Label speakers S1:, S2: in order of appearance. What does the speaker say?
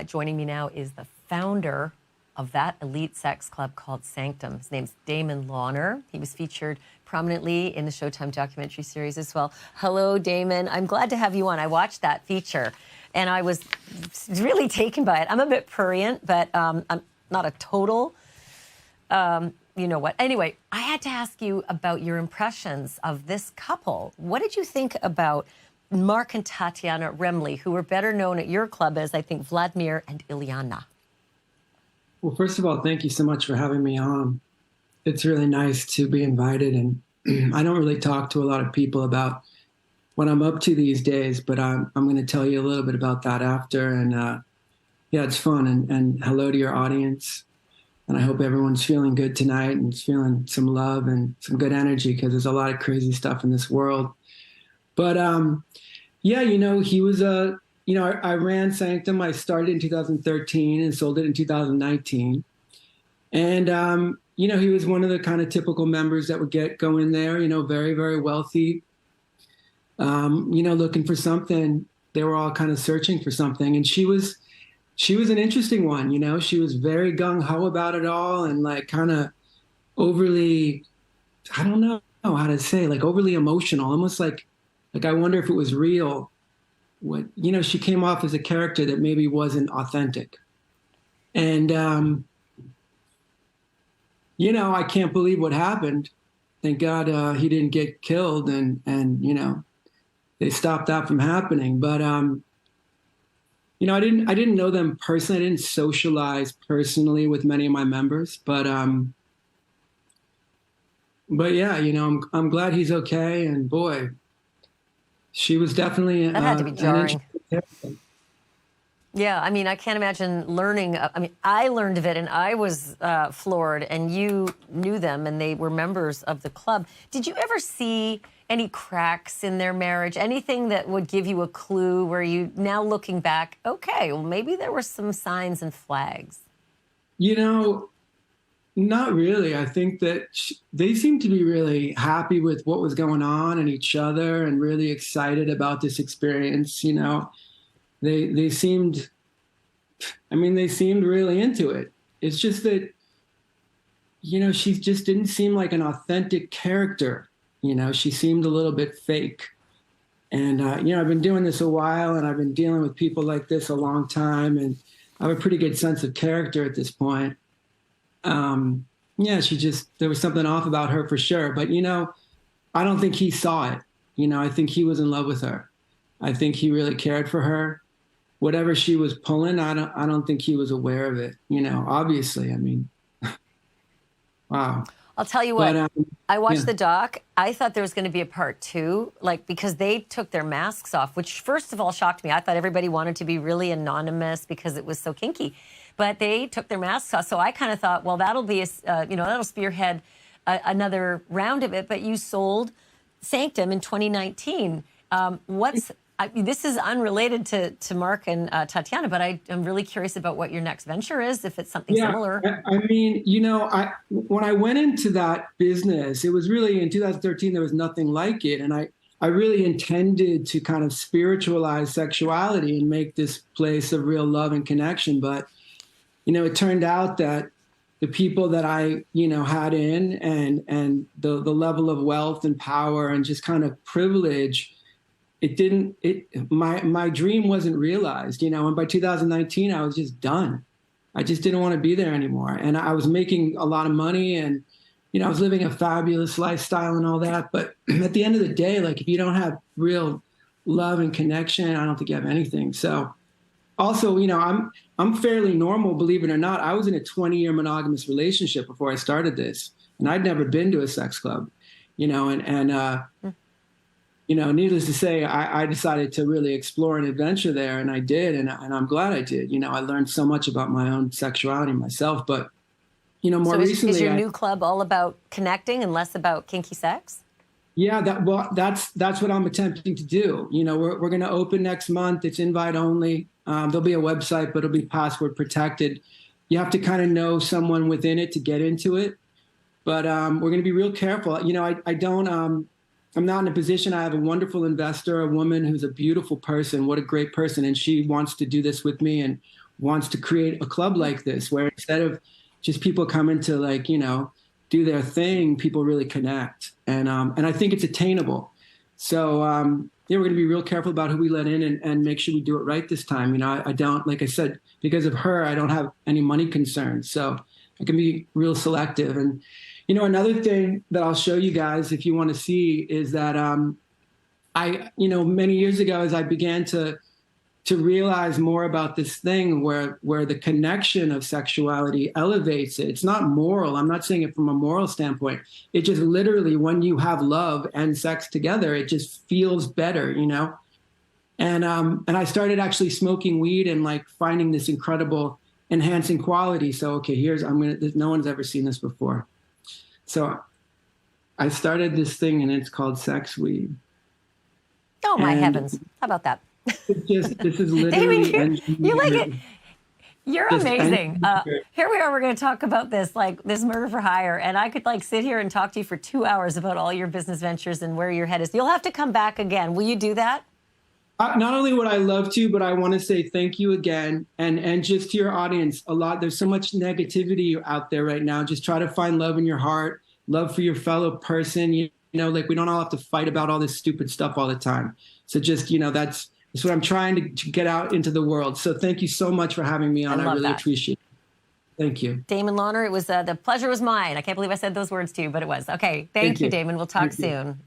S1: Joining me now is the founder of that elite sex club called Sanctum. His name's Damon Lawner. He was featured prominently in the Showtime documentary series as well. Hello, Damon. I'm glad to have you on. I watched that feature, and I was really taken by it. I'm a bit prurient, but I'm not a total, you know what. Anyway, I had to ask you about your impressions of this couple. What did you think about Mark and Tatiana Remley, who were better known at your club as, I think, Vladimir and Ilyana?
S2: Well, first of all, thank you so much for having me on. It's really nice to be invited. And I don't really talk to a lot of people about what I'm up to these days, but I'm going to tell you a little bit about that after. And yeah, it's fun. And hello to your audience. And I hope everyone's feeling good tonight and feeling some love and some good energy, because there's a lot of crazy stuff in this world. But yeah, you know, he was I ran Sanctum. I started in 2013 and sold it in 2019. And, you know, he was one of the kind of typical members that would go in there, you know, very, very wealthy, you know, looking for something. They were all kind of searching for something. And she was an interesting one, you know. She was very gung-ho about it all and like kind of overly, I don't know how to say, like overly emotional, almost like I wonder if it was real. What, you know, she came off as a character that maybe wasn't authentic. And, you know, I can't believe what happened. Thank God he didn't get killed and, you know, they stopped that from happening. But, you know, I didn't know them personally. I didn't socialize personally with many of my members, but yeah, you know, I'm glad he's okay. And boy, she was definitely
S1: that had to be jarring. Yeah, I mean, I can't imagine learning. I mean, I learned of it, and I was floored. And you knew them, and they were members of the club. Did you ever see any cracks in their marriage? Anything that would give you a clue where you, now looking back, okay, well, maybe there were some signs and flags?
S2: You know, not really. I think that they seemed to be really happy with what was going on and each other and really excited about this experience. You know, they seemed, I mean, they seemed really into it. It's just that, you know, she just didn't seem like an authentic character. You know, she seemed a little bit fake. And, you know, I've been doing this a while and I've been dealing with people like this a long time. And I have a pretty good sense of character at this point. Yeah, there was something off about her for sure. But, you know, I don't think he saw it. You know, I think he was in love with her. I think he really cared for her. Whatever she was pulling, I don't think he was aware of it. You know, obviously, I mean, wow.
S1: I'll tell you what, I watched the doc. I thought there was going to be a part 2, like, because they took their masks off, which first of all shocked me. I thought everybody wanted to be really anonymous because it was so kinky, but they took their masks off. So I kind of thought, well, that'll be, you know, that'll spearhead another round of it. But you sold Sanctum in 2019. This is unrelated to Mark and Tatiana, but I am really curious about what your next venture is, if it's something similar.
S2: I mean, you know, when I went into that business, it was really in 2013, there was nothing like it. And I really intended to kind of spiritualize sexuality and make this place of real love and connection. But, you know, it turned out that the people that I, you know, had in and the level of wealth and power and just kind of privilege, my dream wasn't realized, you know, and by 2019, I was just done. I just didn't want to be there anymore. And I was making a lot of money and, you know, I was living a fabulous lifestyle and all that. But at the end of the day, like, if you don't have real love and connection, I don't think you have anything. So also, you know, I'm fairly normal, believe it or not. I was in a 20-year monogamous relationship before I started this, and I'd never been to a sex club, you know, and you know, needless to say, I decided to really explore an adventure there, and I did, and I'm glad I did. You know, I learned so much about my own sexuality myself, but, you know, more recently...
S1: Is your new club all about connecting and less about kinky sex?
S2: Yeah, that's what I'm attempting to do. You know, we're going to open next month. It's invite only. There'll be a website, but it'll be password protected. You have to kind of know someone within it to get into it, but we're going to be real careful. You know, I'm not in a position. I have a wonderful investor, a woman who's a beautiful person. What a great person. And she wants to do this with me. And wants to create a club like this, where instead of just people coming to like, do their thing, people really connect. And I think it's attainable. So, yeah, we're going to be real careful about who we let in and make sure we do it right this time. I don't, like I said, because of her, I don't have any money concerns. So I can be real selective. And, another thing that I'll show you guys if you want to see is that many years ago, as I began to realize more about this thing where the connection of sexuality elevates it. It's not moral. I'm not saying it from a moral standpoint. It just literally, when you have love and sex together, it just feels better, And I started actually smoking weed and like finding this incredible enhancing quality. So, okay, no one's ever seen this before. So I started this thing and it's called sex weed.
S1: Oh my heavens. How about that?
S2: This is literally.
S1: Damon, you like it. You're amazing. Here we are. We're going to talk about this murder for hire. And I could sit here and talk to you for 2 hours about all your business ventures and where your head is. You'll have to come back again. Will you do that?
S2: Not only would I love to, but I want to say thank you again. And just to your audience, there's so much negativity out there right now. Just try to find love in your heart, love for your fellow person. We don't all have to fight about all this stupid stuff all the time. So just, that's what I'm trying to get out into the world. So thank you so much for having me on. I really appreciate it. Thank you.
S1: Damon Launer, it was the pleasure was mine. I can't believe I said those words to you, but it was. Okay. Thank you, Damon. We'll talk soon.